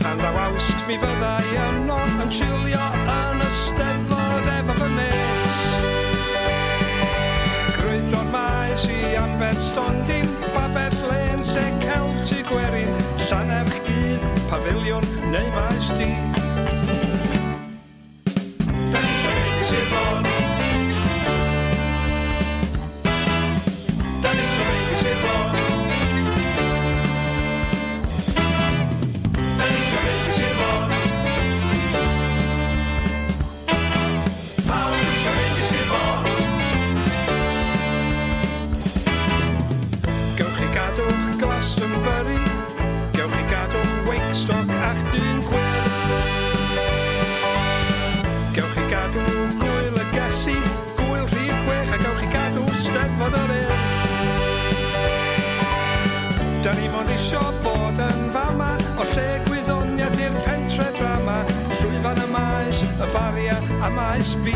pan ddaw Awst mi fyddai yno yn chilio yn y Steddfod efo fy nes. Grwydro'r maes i Anfer Stondin, Babell Len, lle celf tu Gwerin, Llanerch Gydd, Pafiliwn neu maes di. Da ni isio mynd i Sir Fôn. Da ni isio mynd i Sir Fôn. Da ni isio mynd i Sir Fôn. Pawb isio mynd i Sir Fôn. Gewch chi gadw'ch Glastonbury, gewch chi gadw'ch Wakestock a'ch dyn Gwyrdd. Gewch chi gadw Gwyl y Gelli, Gwyl Rhif 6 a gewch chi gadw Steddfod yr Urdd. Da ni mond isio bod yn fama, o lle gwyddoniaeth i'r pentre drama, llwyfan y maes, y baria a maes B.